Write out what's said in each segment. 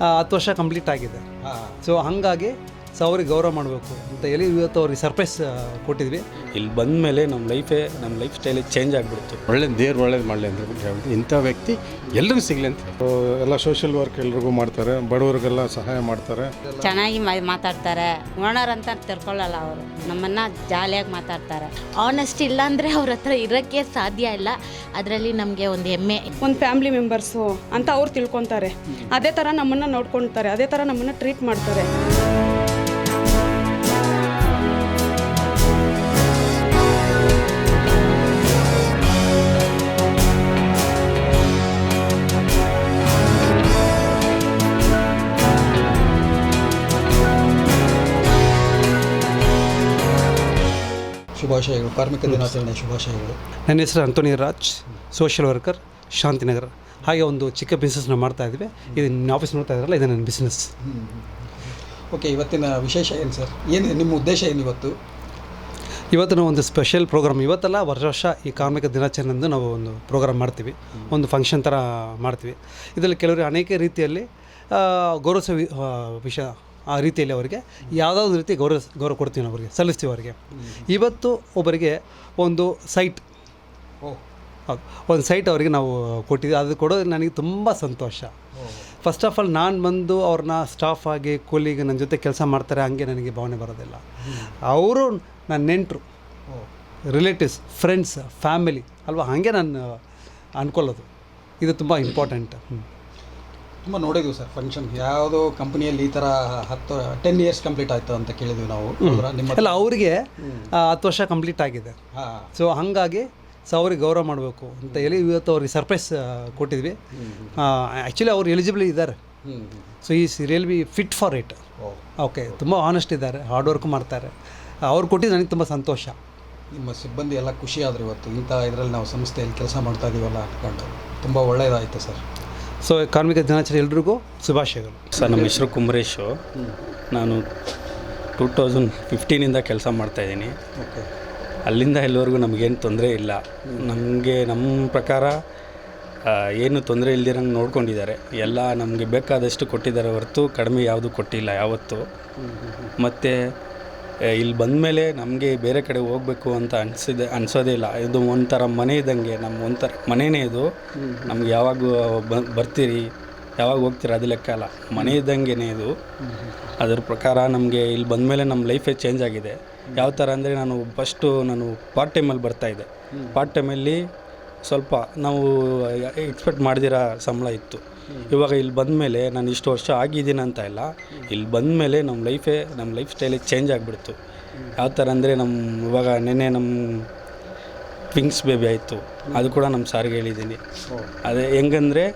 10 ವರ್ಷ ಕಂಪ್ಲೀಟ್ ಆಗಿದೆ. ಸೊ ಹಾಗಾಗಿ ಅವ್ರಿಗೆ ಗೌರವ ಮಾಡಬೇಕು ಅಂತ ಹೇಳಿ ಇವತ್ತು ಅವ್ರಿಗೆ ಸರ್ಪ್ರೈಸ್ ಕೊಟ್ಟಿದ್ವಿ. ಇಲ್ಲಿ ಬಂದ ಮೇಲೆ ನಮ್ಮ ಲೈಫ್ ಸ್ಟೈಲೇ ಚೇಂಜ್ ಆಗಿಬಿಡ್ತು. ದೇವ್ರು ಒಳ್ಳೇದು ಮಾಡಲಿ ಅಂತ ಹೇಳ್ಬಿಟ್ಟು ಇಂಥ ವ್ಯಕ್ತಿ ಎಲ್ಲರಿಗೂ ಸಿಗಲಿ ಅಂತ. ಎಲ್ಲ ಸೋಷಿಯಲ್ ವರ್ಕ್ ಎಲ್ರಿಗೂ ಮಾಡ್ತಾರೆ, ಬಡವರಿಗೆಲ್ಲ ಸಹಾಯ ಮಾಡ್ತಾರೆ. ಚೆನ್ನಾಗಿ ಮಾತಾಡ್ತಾರೆ. ಓನರ್ ಅಂತ ತಿಳ್ಕೊಳ್ಳಲ್ಲ, ಅವರು ನಮ್ಮನ್ನು ಜಾಲಿಯಾಗಿ ಮಾತಾಡ್ತಾರೆ. ಆನೆಸ್ಟ್ ಇಲ್ಲ ಅಂದರೆ ಅವ್ರ ಹತ್ರ ಇರೋಕ್ಕೆ ಸಾಧ್ಯ ಇಲ್ಲ. ಅದರಲ್ಲಿ ನಮಗೆ ಒಂದು ಹೆಮ್ಮೆ. ಒಂದು ಫ್ಯಾಮಿಲಿ ಮೆಂಬರ್ಸು ಅಂತ ಅವ್ರು ತಿಳ್ಕೊತಾರೆ. ಅದೇ ಥರ ನಮ್ಮನ್ನು ನೋಡ್ಕೊಳ್ತಾರೆ, ಅದೇ ಥರ ನಮ್ಮನ್ನು ಟ್ರೀಟ್ ಮಾಡ್ತಾರೆ. ಶುಭಾಶಯಗಳು, ಕಾರ್ಮಿಕ ದಿನಾಚರಣೆ ಶುಭಾಶಯಗಳು. ನನ್ನ ಹೆಸರು Anthony Raj, social worker, Shantinagar. ಹಾಗೆ ಒಂದು ಚಿಕ್ಕ ಬಿಸ್ನೆಸ್ನ ಮಾಡ್ತಾಯಿದ್ವಿ. ಇದು ನಿಮ್ಮ ಆಫೀಸ್ ನೋಡ್ತಾ ಇದ್ರಲ್ಲ, ಇದು ನನ್ನ ಬಿಸ್ನೆಸ್. ಓಕೆ, ಇವತ್ತಿನ ವಿಶೇಷ ಏನು ಸರ್? ಏನು ನಿಮ್ಮ ಉದ್ದೇಶ ಏನು ಇವತ್ತು? ಇವತ್ತು ನಾವು ಒಂದು ಸ್ಪೆಷಲ್ ಪ್ರೋಗ್ರಾಮ್, ಇವತ್ತೆಲ್ಲ ವರ್ಷ ಈ ಕಾರ್ಮಿಕ ದಿನಾಚರಣೆಂದು ನಾವು ಒಂದು ಪ್ರೋಗ್ರಾಮ್ ಮಾಡ್ತೀವಿ, ಒಂದು ಫಂಕ್ಷನ್ ಥರ ಮಾಡ್ತೀವಿ. ಇದರಲ್ಲಿ ಕೆಲವರು ಅನೇಕ ರೀತಿಯಲ್ಲಿ ಗೌರವಿಸೋ ವಿಷಯ ಆ ರೀತಿಯಲ್ಲಿ ಅವರಿಗೆ ಯಾವುದಾದ್ರು ರೀತಿ ಗೌರವ ಕೊಡ್ತೀವಿ, ನಾವು ಅವರಿಗೆ ಸಲ್ಲಿಸ್ತೀವಿ. ಅವರಿಗೆ ಇವತ್ತು ಒಬ್ಬರಿಗೆ ಒಂದು ಸೈಟ್, ಒಂದು ಸೈಟ್ ಅವರಿಗೆ ನಾವು ಕೊಟ್ಟಿದ್ವಿ. ಅದು ಕೊಡೋದು ನನಗೆ ತುಂಬ ಸಂತೋಷ. ಫಸ್ಟ್ ಆಫ್ ಆಲ್ ನಾನು ಬಂದು ಅವ್ರನ್ನ ಸ್ಟಾಫ್ ಆಗಿ ಕೂಲಿಗೆ ನನ್ನ ಜೊತೆ ಕೆಲಸ ಮಾಡ್ತಾರೆ ಹಂಗೆ ನನಗೆ ಭಾವನೆ ಬರೋದಿಲ್ಲ. ಅವರು ನನ್ನ ನೆಂಟರು, ರಿಲೇಟಿವ್ಸ್, ಫ್ರೆಂಡ್ಸ್, ಫ್ಯಾಮಿಲಿ ಅಲ್ವಾ, ಹಾಗೆ ನಾನು ಅಂದ್ಕೊಳ್ಳೋದು. ಇದು ತುಂಬ ಇಂಪಾರ್ಟೆಂಟ್. ತುಂಬ ನೋಡಿದ್ವಿ ಸರ್ ಫಂಕ್ಷನ್, ಯಾವುದೋ ಕಂಪ್ನಿಯಲ್ಲಿ ಈ ಥರ 10 ಇಯರ್ಸ್ ಕಂಪ್ಲೀಟ್ ಆಯಿತು ಅಂತ ಕೇಳಿದ್ವಿ ನಾವು. ಅಲ್ಲ, ಅವರಿಗೆ 10 ವರ್ಷ ಕಂಪ್ಲೀಟ್ ಆಗಿದೆ. ಸೊ ಹಾಗಾಗಿ ಅವ್ರಿಗೆ ಗೌರವ ಮಾಡಬೇಕು ಅಂತ ಹೇಳಿ ಇವತ್ತು ಅವ್ರಿಗೆ ಸರ್ಪ್ರೈಸ್ ಕೊಟ್ಟಿದ್ವಿ. ಆ್ಯಕ್ಚುಲಿ ಅವ್ರು ಎಲಿಜಿಬಲ್ ಇದ್ದಾರೆ. ಸೊ ಈ real B fit for it. Okay, ತುಂಬ ಆನೆಸ್ಟ್ ಇದ್ದಾರೆ, ಹಾರ್ಡ್ ವರ್ಕ್ ಮಾಡ್ತಾರೆ. ಅವ್ರು ಕೊಟ್ಟಿದ್ದು ನನಗೆ ತುಂಬ ಸಂತೋಷ. ನಿಮ್ಮ ಸಿಬ್ಬಂದಿ ಎಲ್ಲ ಖುಷಿ ಆದರು ಇವತ್ತು ಇಂಥ ಇದರಲ್ಲಿ ನಾವು ಸಂಸ್ಥೆಯಲ್ಲಿ ಕೆಲಸ ಮಾಡ್ತಾ ಇದ್ದೀವಲ್ಲ ಅಂದ್ಕೊಂಡು. ತುಂಬ ಒಳ್ಳೆಯದಾಯಿತು ಸರ್. ಸೊ ಕಾರ್ಮಿಕ ದಿನಾಚರಣೆ ಎಲ್ರಿಗೂ ಶುಭಾಶಯಗಳು. ಸರ್, ನಮ್ಮ ಹೆಸರು ಕುಮರೇಶು. ನಾನು 2015 ಕೆಲಸ ಮಾಡ್ತಾಯಿದ್ದೀನಿ. ಓಕೆ, ಅಲ್ಲಿಂದ ಇಲ್ಲಿವರೆಗೂ ನಮಗೇನು ತೊಂದರೆ ಇಲ್ಲ. ನಮ್ಮ ಪ್ರಕಾರ ಏನು ತೊಂದರೆ ಇಲ್ದಿರಂಗೆ ನೋಡ್ಕೊಂಡಿದ್ದಾರೆ. ಎಲ್ಲ ನಮಗೆ ಬೇಕಾದಷ್ಟು ಕೊಟ್ಟಿದ್ದಾರೆ ಹೊರತು ಕಡಿಮೆ ಯಾವುದೂ ಕೊಟ್ಟಿಲ್ಲ ಯಾವತ್ತೂ. ಮತ್ತು ಇಲ್ಲಿ ಬಂದಮೇಲೆ ನಮಗೆ ಬೇರೆ ಕಡೆ ಹೋಗಬೇಕು ಅಂತ ಅನಿಸೋದೇ ಇಲ್ಲ. ಇದು ಒಂಥರ ಮನೆ ಇದ್ದಂಗೆ, ನಮ್ಮ ಒಂಥರ ಮನೆಯೇ ಇದು. ನಮ್ಗೆ ಯಾವಾಗ ಬರ್ತೀರಿ, ಯಾವಾಗ ಹೋಗ್ತೀರಿ ಅದು ಲೆಕ್ಕ ಅಲ್ಲ, ಮನೆ ಇದ್ದಂಗೆ ಇದು. ಅದ್ರ ಪ್ರಕಾರ ನಮಗೆ ಇಲ್ಲಿ ಬಂದಮೇಲೆ ನಮ್ಮ ಲೈಫೇ ಚೇಂಜ್ ಆಗಿದೆ. ಯಾವ ಥರ ಅಂದರೆ, ನಾನು ಪಾರ್ಟ್ ಟೈಮಲ್ಲಿ ಬರ್ತಾಯಿದ್ದೆ. ಪಾರ್ಟ್ ಟೈಮಲ್ಲಿ ಸ್ವಲ್ಪ ನಾವು ಎಕ್ಸ್ಪೆಕ್ಟ್ ಮಾಡ್ದಿರೋ ಸಂಬಳ ಇತ್ತು. ಇವಾಗ ಇಲ್ಲಿ ಬಂದಮೇಲೆ ನಾನು ಇಷ್ಟು ವರ್ಷ ಆಗಿದ್ದೀನಿ ಅಂತ ಇಲ್ಲ, ಇಲ್ಲಿ ಬಂದಮೇಲೆ ನಮ್ಮ ಲೈಫ್ ಸ್ಟೈಲೇ ಚೇಂಜ್ ಆಗಿಬಿಡ್ತು. ಯಾವ ಥರ ಅಂದರೆ, ಇವಾಗ ನೆನ್ನೆ ನಮ್ಮ ಟ್ವಿಂಗ್ಸ್ ಬೇಬಿ ಆಯಿತು, ಅದು ಕೂಡ ನಮ್ಮ ಸಾರಿಗೆ ಹೇಳಿದ್ದೀನಿ. ಅದೇ ಹೆಂಗಂದರೆ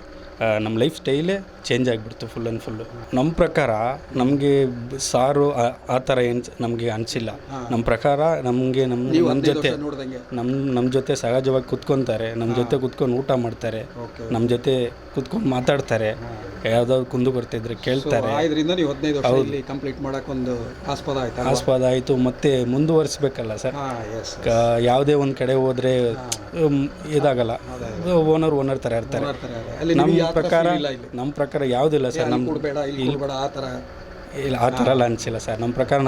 ನಮ್ಮ ಲೈಫ್ ಸ್ಟೈಲೇ ಚೇಂಜ್ ಆಗಿಬಿಡ್ತು ಫುಲ್ ಆ್ಯಂಡ್ ಫುಲ್ಲು. ನಮ್ಮ ಪ್ರಕಾರ ನಮಗೆ ಸಾರು ಆ ಥರ ಏನು ನಮಗೆ ಅನಿಸಿಲ್ಲ. ನಮ್ಮ ಪ್ರಕಾರ ನಮಗೆ ನಮ್ಮ ಜೊತೆ ಸಹಜವಾಗಿ ಕುತ್ಕೊತಾರೆ, ನಮ್ಮ ಜೊತೆ ಕುತ್ಕೊಂಡು ಊಟ ಮಾಡ್ತಾರೆ, ನಮ್ಮ ಜೊತೆ ಕುತ್ಕೊಂಡು ಮಾತಾಡ್ತಾರೆ, ಯಾವುದಾದ್ರು ಕುಂದು ಬರ್ತಿದ್ರೆ ಕೇಳ್ತಾರೆ. ಆಸ್ಪದ ಆಯಿತು. ಮತ್ತು ಮುಂದುವರಿಸ್ಬೇಕಲ್ಲ ಸರ್, ಯಾವುದೇ ಒಂದು ಕಡೆ ಹೋದರೆ ಇದಾಗಲ್ಲ, ಓನರ್ ಥರ ಇರ್ತಾರೆ. ನಮ್ಮ ಪ್ರಕಾರ ಯಾವುದಿಲ್ಲ ಸರ್. ಇಲ್ಲ, ಆ ಥರ ಎಲ್ಲ ಅನಿಸಿಲ್ಲ ಸರ್. ನಮ್ಮ ಪ್ರಕಾರ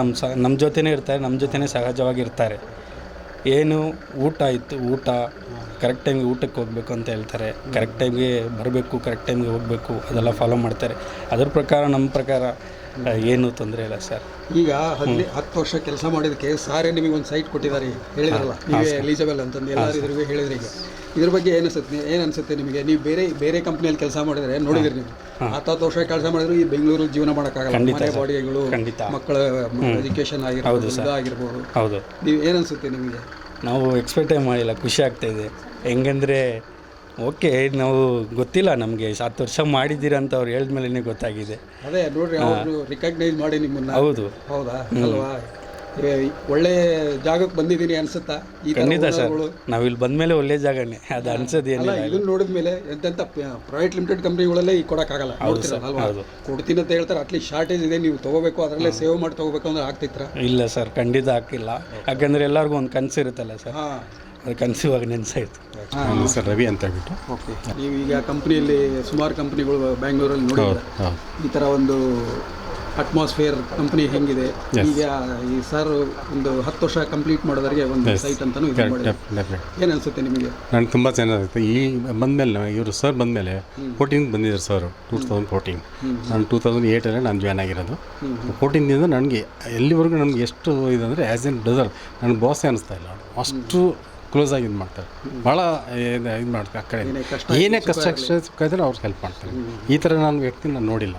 ನಮ್ಮ ಜೊತೆನೇ ಇರ್ತಾರೆ, ನಮ್ಮ ಜೊತೆನೇ ಸಹಜವಾಗಿರ್ತಾರೆ. ಏನು ಊಟ ಇತ್ತು, ಊಟ ಕರೆಕ್ಟ್ ಟೈಮ್ಗೆ ಊಟಕ್ಕೆ ಹೋಗಬೇಕು ಅಂತ ಹೇಳ್ತಾರೆ, ಕರೆಕ್ಟ್ ಟೈಮ್ಗೆ ಬರಬೇಕು, ಕರೆಕ್ಟ್ ಟೈಮ್ಗೆ ಹೋಗಬೇಕು, ಅದೆಲ್ಲ ಫಾಲೋ ಮಾಡ್ತಾರೆ. ಅದ್ರ ಪ್ರಕಾರ ನಮ್ಮ ಪ್ರಕಾರ ಏನೂ ತೊಂದರೆ ಇಲ್ಲ ಸರ್. ಈಗ 10 ವರ್ಷ ಕೆಲಸ ಮಾಡಿದ್ದಕ್ಕೆ ಸಾರೇ ನಿಮಗೆ ಒಂದು ಸೈಟ್ ಕೊಟ್ಟಿದ್ದಾರೆ ಹೇಳಿದ್ರಲ್ಲ, ನೀವೇ ಎಲಿಜಿಬಲ್ ಅಂತಂದು ಎಲ್ಲರಿಗೂ ಹೇಳಿದ್ರಿ. ಈಗ ಇದ್ರ ಬಗ್ಗೆ ಏನು ಅನಿಸುತ್ತೆ ನಿಮಗೆ? ನೀವು ಬೇರೆ ಕಂಪ್ನಿಯಲ್ಲಿ ಕೆಲಸ ಮಾಡಿದ್ರೆ ನೋಡಿದ್ರಿ, ನೀವು 10 ವರ್ಷ ಕೆಲಸ ಮಾಡಿದ್ರು ಈ ಬೆಂಗಳೂರಲ್ಲಿ ಜೀವನ ಮಾಡೋಕ್ಕಾಗಲ್ಲ. ಮನೆ ಬಾಡಿಗೆಗಳು, ಮಕ್ಕಳ ಎಜುಕೇಷನ್ ಆಗಿರ್ಬೋದು. ಹೌದು, ನೀವು ಏನು ಅನಿಸುತ್ತೆ ನಿಮಗೆ? ನಾವು ಎಕ್ಸ್ಪೆಕ್ಟೇ ಮಾಡಿಲ್ಲ, ಖುಷಿ ಆಗ್ತಾಯಿದೆ. ಹೆಂಗಂದರೆ ಓಕೆ, ನಾವು ಗೊತ್ತಿಲ್ಲ ನಮಗೆ 10 ವರ್ಷ ಮಾಡಿದ್ದೀರಾ ಅಂತ ಅವ್ರು ಹೇಳಿದ್ಮೇಲೆ ಗೊತ್ತಾಗಿದೆ. ಅದೇ ನೋಡ್ರಿ, ಅವರು ರಿಕಗ್ನೈಸ್ ಮಾಡಿ ನಿಮ್ಮನ್ನು. ಹೌದಾ ಅಲ್ವಾ? ಒಳ್ಳೆ ಜಾಗಕ್ಕೆ ಬಂದಿದ್ದೀನಿ ಅನ್ಸುತ್ತಾ? ಖಂಡಿತ ಸರ್, ನಾವು ಇಲ್ಲಿ ಬಂದಮೇಲೆ ಒಳ್ಳೆ ಜಾಗನೇ, ಅದು ಅನ್ಸೋದೇನಿಲ್ಲ. ಇದನ್ನ ನೋಡಿದ್ಮೇಲೆ ಎಂತೆಂಥ ಪ್ರೈವೇಟ್ ಲಿಮಿಟೆಡ್ ಕಂಪ್ನಿಗಳಲ್ಲೇ ಈಗ ಕೊಡೋಕ್ಕಾಗಲ್ಲ, ಅಲ್ವಾ? ಕೊಡ್ತೀನಿ ಅಂತ ಹೇಳ್ತಾರೆ. ಅಟ್ಲೀಸ್ಟ್ ಶಾರ್ಟೇಜ್ ಇದೆ, ನೀವು ತೊಗೋಬೇಕು, ಅದರಲ್ಲೇ ಸೇವ್ ಮಾಡಿ ತೊಗೋಬೇಕು ಅಂದ್ರೆ ಆಗ್ತಿತ್ರ? ಇಲ್ಲ ಸರ್, ಖಂಡಿತ ಹಾಕಿಲ್ಲ. ಯಾಕಂದರೆ ಎಲ್ಲರಿಗೂ ಒಂದು ಕನಸು ಇರುತ್ತಲ್ಲ ಸರ್, ಅದು ಕನಸುವಾಗ ನೆನೆಸಾಯ್ತು. ನನ್ನ ಹೆಸರು ರವಿ ಅಂತ ಹೇಳ್ಬಿಟ್ಟು. ಓಕೆ, ನೀವು ಈಗ ಕಂಪ್ನಿಯಲ್ಲಿ ಸುಮಾರು ಕಂಪ್ನಿಗಳು ಬ್ಯಾಂಗ್ಳೂರಲ್ಲಿ ನೋಡಿದ್ರೆ ಈ ಥರ ಒಂದು ಅಟ್ಮಾಸ್ಫಿಯರ್ ಕಂಪ್ನಿ ಹೆಂಗಿದೆ, ಈಗ ಈ ಸರ್ ಒಂದು 10 ವರ್ಷ ಕಂಪ್ಲೀಟ್ ಮಾಡೋದರಿಗೆ ಒಂದು ಸೈಟ್ ಅಂತಲೂ ಇದು ಮಾಡಿದ್ದಾರೆ. ಏನು ಅನಿಸುತ್ತೆ ನಿಮಗೆ? ನನಗೆ ತುಂಬ ಚೆನ್ನಾಗಿರುತ್ತೆ. ಈ ಬಂದಮೇಲೆ ಇವರು ಸರ್ ಬಂದಮೇಲೆ 14 ಬಂದಿದ್ದಾರೆ ಸರ್, 2014. ನಾನು 2008 ನಾನು ಜಾಯ್ನ್ ಆಗಿರೋದು. 14ದಿಂದ ನನಗೆ ಎಲ್ಲಿವರೆಗೂ ನನಗೆ ಎಷ್ಟು ಇದಂದರೆ ಆ್ಯಸ್ ಎನ್ ಬ್ರದರ್ ನನಗೆ ಬಾಸೇ ಅನ್ನಿಸ್ತಾ ಇಲ್ಲ. ಅಷ್ಟು ಕ್ಲೋಸ್ ಆಗಿ ಇದು ಮಾಡ್ತಾರೆ, ಭಾಳ ಇದು ಮಾಡ್ತಾರೆ. ಆ ಕಡೆ ಏನೇ ಕಷ್ಟ ಸುಖ ಇದ್ದರೆ ಅವ್ರಿಗೆ ಹೆಲ್ಪ್ ಮಾಡ್ತಾರೆ. ಈ ಥರ ನಾನು ವ್ಯಕ್ತಿ ನಾನು ನೋಡಿಲ್ಲ.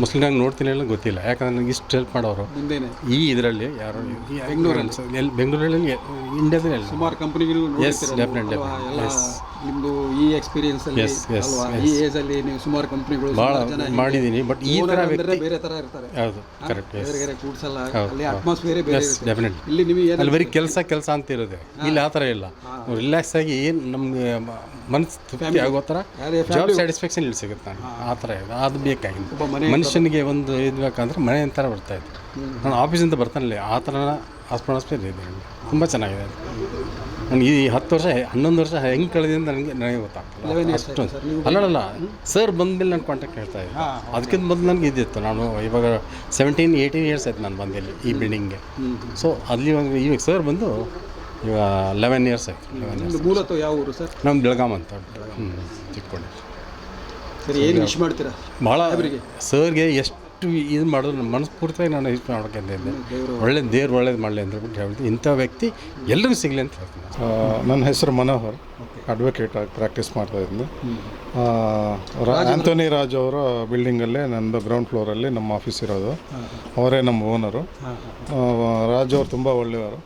ಮೋಸ್ಟ್ಲಿ ನಾನು ನೋಡ್ತೀನಿ ಇಲ್ಲ ಗೊತ್ತಿಲ್ಲ, ಯಾಕಂದ್ರೆ ನನಗೆ ಇಷ್ಟು ಹೆಲ್ಪ್ ಮಾಡೋರು ಈ ಇದರಲ್ಲಿ ಯಾರು ಬೆಂಗಳೂರಲ್ಲಿ ಇಂಡಿಯಾದಲ್ಲಿ ಸುಮಾರು ಕಂಪ್ನಿಗಳು. ಎಸ್ ಡೆಫಿನೆಟ್ಲಿ ನಿಮ್ಮದು ಈ ಎಕ್ಸ್ಪೀರಿಯನ್ಸಲ್ಲಿ ಈ ಏಜಲ್ಲಿ ನೀವು ಸುಮಾರು ಕಂಪ್ನಿಗಳು ಭಾಳ ಮಾಡಿದ್ದೀನಿ. ಬಟ್ ಈ ಥರ ವ್ಯಕ್ತಿ ಬೇರೆ ಥರ ಇರ್ತಾರೆ. ಹೌದು, ಕರೆಕ್ಟ್. ಬೇರೆ ಕೂಡ್ಸಲ್ಲ, ಅಲ್ಲಿ ಅಟ್ಮಾಸ್ಫಿಯರೇ ಬೇರೆ ಇರುತ್ತೆ. ಡೆಫಿನೆಟ್ಲಿ ಇಲ್ಲಿ ನಿಮಗೆ ಅಲ್ಲಿ ಬರೀ ಕೆಲಸ ಅಂತ ಇರೋದೆ, ಇಲ್ಲಿ ಆ ಥರ ಇಲ್ಲ. ರಿಲ್ಯಾಕ್ಸ್ ಆಗಿ ಏನು ನಮಗೆ ಮನಸ್ಸು ತೃಪ್ತಿ ಆಗೋ ಥರ ಜಾಬ್ ಸ್ಯಾಟಿಸ್ಫ್ಯಾಕ್ಷನ್ ಇಲ್ಲಿ ಸಿಗುತ್ತೆ ನನಗೆ. ಆ ಥರ ಇದೆ, ಅದು ಬೇಕಾಗಿತ್ತು. ಮನುಷ್ಯನಿಗೆ ಒಂದು ಇದು ಬೇಕಂದ್ರೆ ಮನೆ ಅಂತರ ಬರ್ತಾಯಿತ್ತು. ನಾನು ಆಫೀಸಿಂದ ಬರ್ತಾನಲ್ಲಿ ಆ ಥರ ಆಸ್ಪೆರ್ ಇದೆ. ತುಂಬ ಚೆನ್ನಾಗಿದೆ. ನನಗೆ ಈ 10 ವರ್ಷ 11 ವರ್ಷ ಹೆಂಗೆ ಕಳೆದಿಂದ ನನಗೆ ಗೊತ್ತಾಗ್ತದೆ ಅಷ್ಟು. ಅಲ್ಲ ಸರ್ ಬಂದಮೇಲೆ ನಾನು ಕಾಂಟ್ಯಾಕ್ಟ್ ಹೇಳ್ತಾ ಇದ್ದೆ. ಅದಕ್ಕಿಂತ ಮೊದಲು ನನಗೆ ಇದ್ದಿತ್ತು. ನಾನು ಇವಾಗ 17-18 ಇಯರ್ಸ್ ಆಯ್ತು ನಾನು ಬಂದಿಲ್ಲಿ ಈ ಬಿಲ್ಡಿಂಗ್ಗೆ. ಸೊ ಅಲ್ಲಿ ಇವಾಗ ಸರ್ ಬಂದು ಇವಾಗ 11 ಇಯರ್ಸ್ ಆಯಿತು. 11 ಇಯರ್ಸ್. ಮೂಲತಃ ಯಾವ ಊರು ಸರ್? ನಮ್ಮ ಬೆಳಗಾಂ ಅಂತ ಚಿಕ್ಕೋಡಿ. ಸರಿ, ಏನು ವಿಶ್ ಮಾಡ್ತೀರಾ ಭಾಳ ಸರ್ಗೆ ಎಷ್ಟು ಇದು ಮಾಡಿದ್ರು ನಮ್ಮ ಮನಸ್ಫೂರ್ತಿಯಾಗಿ ನಾನು ಇಷ್ಟು ಮಾಡೋಕ್ಕಂತ ಇದ್ದೆ. ದೇವ್ರು ಒಳ್ಳೇದು ಮಾಡಲಿ ಅಂತ ಹೇಳ್ಬಿಟ್ಟು ಹೇಳ್ತೀನಿ. ಇಂಥ ವ್ಯಕ್ತಿ ಎಲ್ಲರಿಗೂ ಸಿಗಲಿ ಅಂತ ಹೇಳ್ತೀನಿ. ನನ್ನ ಹೆಸರು ಮನೋಹರ್, ಅಡ್ವೊಕೇಟ್ ಆಗಿ ಪ್ರಾಕ್ಟೀಸ್ ಮಾಡ್ತಾಯಿದ್ದೀನಿ. ಆಂಥೋನಿ ರಾಜ್ ಅವರ ಬಿಲ್ಡಿಂಗಲ್ಲೇ ನನ್ನದು ಗ್ರೌಂಡ್ ಫ್ಲೋರಲ್ಲಿ ನಮ್ಮ ಆಫೀಸ್ ಇರೋದು. ಅವರೇ ನಮ್ಮ ಓನರು. ರಾಜ್ ಅವರು ತುಂಬ ಒಳ್ಳೆಯವರು.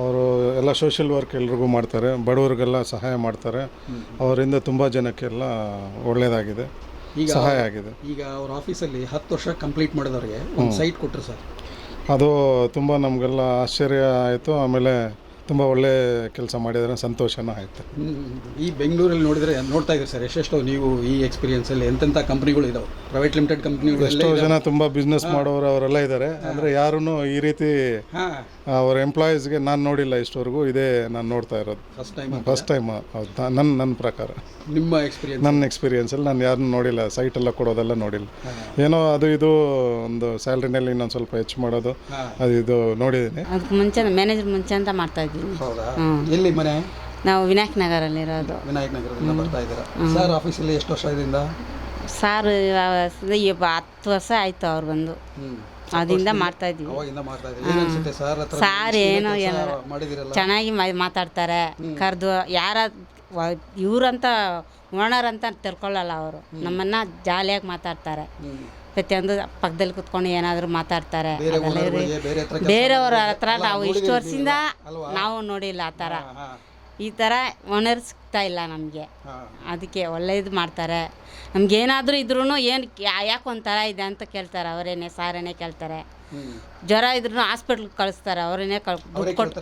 ಅವರು ಎಲ್ಲ ಸೋಷಿಯಲ್ ವರ್ಕ್ ಎಲ್ರಿಗೂ ಮಾಡ್ತಾರೆ, ಬಡವರಿಗೆಲ್ಲ ಸಹಾಯ ಮಾಡ್ತಾರೆ. ಅವರಿಂದ ತುಂಬ ಜನಕ್ಕೆಲ್ಲ ಒಳ್ಳೆಯದಾಗಿದೆ, ಸಹಾಯ ಆಗಿದೆ. ಈಗ ಅವ್ರ ಆಫೀಸಲ್ಲಿ 10 ವರ್ಷ ಕಂಪ್ಲೀಟ್ ಮಾಡಿದವ್ರಿಗೆ ಒಂದು ಸೈಟ್ ಕೊಟ್ಟರು ಸರ್. ಅದು ತುಂಬ ನಮಗೆಲ್ಲ ಆಶ್ಚರ್ಯ ಆಯಿತು. ಆಮೇಲೆ ತುಂಬ ಒಳ್ಳೆ ಕೆಲಸ ಮಾಡಿದರೆ ಸಂತೋಷನೂ ಆಯಿತು. ಈ ಬೆಂಗಳೂರಲ್ಲಿ ನೋಡ್ತಾ ಇದ್ದೀವಿ ಸರ್, ಎಷ್ಟೆಷ್ಟೋ ನೀವು ಈ ಎಕ್ಸ್ಪೀರಿಯನ್ಸಲ್ಲಿ ಎಂತೆಂಥ ಕಂಪ್ನಿಗಳು ಇದಾವೆ, ಪ್ರೈವೇಟ್ ಲಿಮಿಟೆಡ್ ಕಂಪ್ನಿಗಳು. ಎಷ್ಟೋ ಜನ ತುಂಬ ಬಿಸ್ನೆಸ್ ಮಾಡೋರು ಅವರೆಲ್ಲ ಇದ್ದಾರೆ. ಅಂದರೆ ಯಾರೂ ಈ ರೀತಿ ಅವ್ರ ಎಂಪ್ಲಾಯೀಸ್ಗೆ ನಾನು ನೋಡಿಲ್ಲ ಇಷ್ಟವರೆಗೂ. ಇದೇ ನಾನು ನೋಡ್ತಾ ಇರೋದು ಫಸ್ಟ್ ಟೈಮ್. ಹೌದು, ನನ್ನ ಪ್ರಕಾರ ನನ್ನ ಎಕ್ಸ್ಪೀರಿಯನ್ಸಲ್ಲಿ ನಾನು ಯಾರನ್ನೂ ನೋಡಿಲ್ಲ. ಸೈಟೆಲ್ಲ ಕೊಡೋದೆಲ್ಲ ನೋಡಿಲ್ಲ. ಏನೋ ಅದು ಇದು ಒಂದು ಸ್ಯಾಲ್ರಿನಲ್ಲಿ ಇನ್ನೊಂದು ಸ್ವಲ್ಪ ಹೆಚ್ಚು ಮಾಡೋದು ಅದು ಇದು ನೋಡಿದ್ದೀನಿ. ಅದಕ್ಕೆ ಮುಂಚೆ ಮ್ಯಾನೇಜರ್ ಮುಂಚೆ ಅಂತ ಮಾಡ್ತಾ ಇದ್ದೀವಿ. ಎಲ್ಲಿ ಮನೆ? ನಾವು ವಿನಾಯಕ್ ನಗರಲ್ಲಿ ಇರೋದು. ವಿನಾಯಕ್ ನಗರದಿಂದ ಬರ್ತಾ ಇದ್ದೀರಾ ಸರ್? ಆಫೀಸಲ್ಲಿ ಎಷ್ಟು ವರ್ಷದಿಂದ? ಸಾರು 10 ವರ್ಷ ಆಯಿತು ಅವ್ರು ಬಂದು. ಅದರಿಂದ ಮಾಡ್ತಾ ಇದ್ದೀವಿ. ಸಾರ್ ಏನೋ ಚೆನ್ನಾಗಿ ಮಾತಾಡ್ತಾರೆ. ಕರೆದು ಯಾರ ಇವ್ರಂತ ಓನರ್ ಅಂತ ತಿಳ್ಕೊಳ್ಳಲ್ಲ ಅವರು. ನಮ್ಮನ್ನು ಜಾಲಿಯಾಗಿ ಮಾತಾಡ್ತಾರೆ. ಪ್ರತಿಯೊಂದು ಪಕ್ಕದಲ್ಲಿ ಕುತ್ಕೊಂಡು ಏನಾದರೂ ಮಾತಾಡ್ತಾರೆ. ಬೇರೆಯವ್ರ ಹತ್ರ ನಾವು ಇಷ್ಟು ವರ್ಷದಿಂದ ನಾವು ನೋಡಿಲ್ಲ ಆ ಥರ. ಈ ಥರ ಓನರ್ ಸಿಗ್ತಾ ಇಲ್ಲ ನಮಗೆ. ಅದಕ್ಕೆ ಒಳ್ಳೆಯದು ಮಾಡ್ತಾರೆ. ನಮಗೇನಾದರೂ ಇದ್ರೂ ಏನು ಯಾಕೆ ಒಂಥರ ಇದೆ ಅಂತ ಕೇಳ್ತಾರೆ. ಅವರೇನೆ ಸಾರೇನೆ ಕೇಳ್ತಾರೆ. ಜ್ವರ ಇದ್ರೂ ಹಾಸ್ಪಿಟ್ಲ್ಗೆ ಕಳಿಸ್ತಾರೆ. ಅವರೇನೆ ದುಡ್ಡು ಕೊಟ್ಟು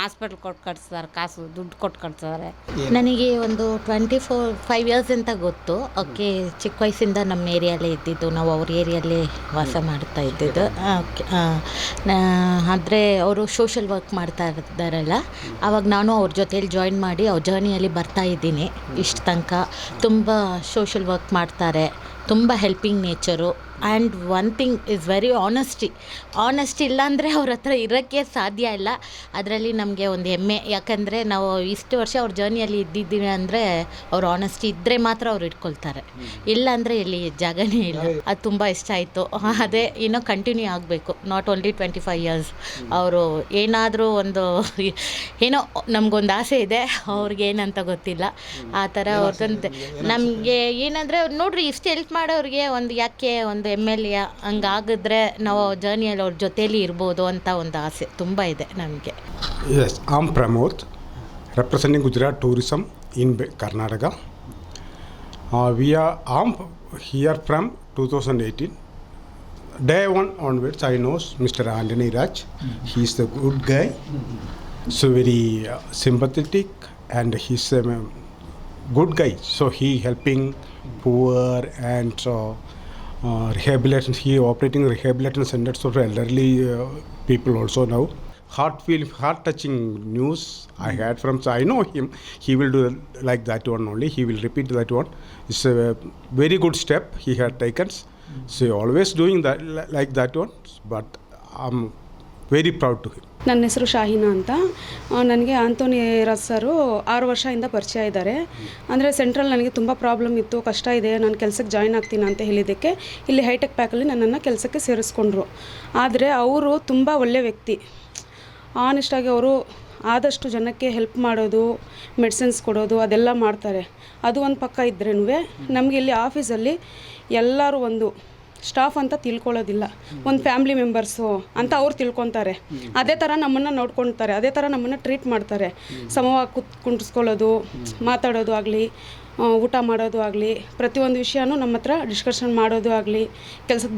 ಹಾಸ್ಪಿಟ್ಲ್ ಕೊಟ್ಟು ಕಳಿಸ್ತಾರೆ. ಕಾಸು ದುಡ್ಡು ಕೊಟ್ಟು ಕಳಿಸ್ತಾರೆ. ನನಗೆ ಒಂದು 25 ಇಯರ್ಸ್ ಅಂತ ಗೊತ್ತು. ಓಕೆ, ಚಿಕ್ಕ ವಯಸ್ಸಿಂದ ನಮ್ಮ ಏರಿಯಲ್ಲೇ ಇದ್ದಿದ್ದು. ನಾವು ಅವ್ರ ಏರಿಯಲ್ಲೇ ವಾಸ ಮಾಡ್ತಾ ಇದ್ದಿದ್ದು. ಆದರೆ ಅವರು ಸೋಷಲ್ ವರ್ಕ್ ಮಾಡ್ತಾ ಇದ್ದಾರಲ್ಲ, ಆವಾಗ ನಾನು ಅವ್ರ ಜೊತೇಲಿ ಜಾಯಿನ್ ಮಾಡಿ ಅವ್ರ ಜರ್ನಿಯಲ್ಲಿ ಬರ್ತಾ ಇದ್ದೀನಿ ಇಷ್ಟು ತನಕ. ತುಂಬ ಸೋಷಲ್ ವರ್ಕ್ ಮಾಡ್ತಾರೆ, ತುಂಬ helping nature. And one thing is very honesty ಇಲ್ಲಾಂದರೆ ಅವ್ರ ಹತ್ರ ಇರೋಕ್ಕೆ ಸಾಧ್ಯ ಇಲ್ಲ. ಅದರಲ್ಲಿ ನಮಗೆ ಒಂದು ಹೆಮ್ಮೆ. ಯಾಕಂದರೆ ನಾವು ಇಷ್ಟು ವರ್ಷ ಅವ್ರ ಜರ್ನಿಯಲ್ಲಿ ಇದ್ದಿದ್ದೀವಿ ಅಂದರೆ ಅವ್ರು ಆನೆಸ್ಟಿ ಇದ್ದರೆ ಮಾತ್ರ ಅವ್ರು ಇಟ್ಕೊಳ್ತಾರೆ. ಇಲ್ಲ ಅಂದರೆ ಇಲ್ಲಿ ಜಾಗನೇ ಇಲ್ಲ. ಅದು ತುಂಬ ಇಷ್ಟ ಆಯಿತು. ಅದೇ ಇನ್ನೂ ಕಂಟಿನ್ಯೂ ಆಗಬೇಕು. Not only 25 years. ಅವರು ಏನಾದರೂ ಒಂದು ಏನೋ ನಮಗೊಂದು ಆಸೆ ಇದೆ, ಅವ್ರಿಗೇನಂತ ಗೊತ್ತಿಲ್ಲ. ಆ ಥರ ಅವ್ರದ್ದು ನಮಗೆ ಏನಂದರೆ ನೋಡಿರಿ, ಇಷ್ಟು ಹೆಲ್ಪ್ ಮಾಡೋರಿಗೆ ಒಂದು ಯಾಕೆ ಒಂದು MLA ಹಂಗಾಗಿದ್ರೆ ನಾವು ಜರ್ನಿಯಲ್ಲಿ ಅವ್ರ ಜೊತೇಲಿ ಇರ್ಬೋದು ಅಂತ ಒಂದು ಆಸೆ ತುಂಬ ಇದೆ ನಮಗೆ. Yes, I'm Pramod, representing Gujarat Tourism in Karnataka. We are here from 2018. Day one onwards, I know Mr. Anthony Raj. He's a good guy, so very sympathetic, and he's a good guy. So he helping poor and rehabilitation. He operating rehabilitation centers for elderly people also now. heart-touching news I had from. So I know him. He will do like that one only. He will repeat that one. It's a very good step he had taken. So always doing that like that one. But I'm very proud to him. ನನ್ನ ಹೆಸರು ಶಾಹಿನಾ ಅಂತ. ನನಗೆ ಆಂಟೋನಿ ರಾಜ್ ಸರು 6 ವರ್ಷದಿಂದ ಪರಿಚಯ ಇದ್ದಾರೆ. ಅಂದರೆ central ನನಗೆ ತುಂಬ ಪ್ರಾಬ್ಲಮ್ ಇತ್ತು, ಕಷ್ಟ ಇದೆ, ನಾನು ಕೆಲಸಕ್ಕೆ ಜಾಯ್ನ್ ಆಗ್ತೀನಿ ಅಂತ ಹೇಳಿದ್ದಕ್ಕೆ ಇಲ್ಲಿ ಹೈಟೆಕ್ ಪ್ಯಾಕಲ್ಲಿ ನನ್ನನ್ನು ಕೆಲಸಕ್ಕೆ ಸೇರಿಸ್ಕೊಂಡ್ರು. ಆದರೆ ಅವರು ತುಂಬ ಒಳ್ಳೆಯ ವ್ಯಕ್ತಿ. ಆನೆಸ್ಟಾಗಿ ಅವರು ಆದಷ್ಟು ಜನಕ್ಕೆ ಹೆಲ್ಪ್ ಮಾಡೋದು, ಮೆಡಿಸಿನ್ಸ್ ಕೊಡೋದು ಅದೆಲ್ಲ ಮಾಡ್ತಾರೆ. ಅದು ಒಂದು ಪಕ್ಕ ಇದ್ರೇನು ನಮಗೆ ಇಲ್ಲಿ ಆಫೀಸಲ್ಲಿ ಎಲ್ಲರೂ ಒಂದು ಸ್ಟಾಫ್ ಅಂತ ತಿಳ್ಕೊಳ್ಳೋದಿಲ್ಲ, ಒಂದು ಫ್ಯಾಮ್ಲಿ ಮೆಂಬರ್ಸು ಅಂತ ಅವ್ರು ತಿಳ್ಕೊತಾರೆ. ಅದೇ ಥರ ನಮ್ಮನ್ನು ನೋಡ್ಕೊಳ್ತಾರೆ, ಅದೇ ಥರ ನಮ್ಮನ್ನು ಟ್ರೀಟ್ ಮಾಡ್ತಾರೆ. ಸಮವಾಗಿ ಕುಂಟಿಸ್ಕೊಳ್ಳೋದು, ಮಾತಾಡೋದು ಆಗಲಿ, ಊಟ ಮಾಡೋದು ಆಗಲಿ, ಪ್ರತಿಯೊಂದು ವಿಷಯನೂ ನಮ್ಮ ಹತ್ರ ಡಿಸ್ಕಷನ್ ಮಾಡೋದು ಆಗಲಿ, ಕೆಲಸದ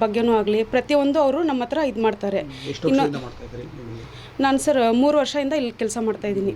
ಬಗ್ಗೆನೂ ಆಗಲಿ ಪ್ರತಿಯೊಂದು ಅವರು ನಮ್ಮ ಹತ್ರ ಇದು ಮಾಡ್ತಾರೆ. ಇನ್ನು ನಾನು ಸರ್ 3 ವರ್ಷದಿಂದ ಇಲ್ಲಿ ಕೆಲಸ ಮಾಡ್ತಾಯಿದ್ದೀನಿ.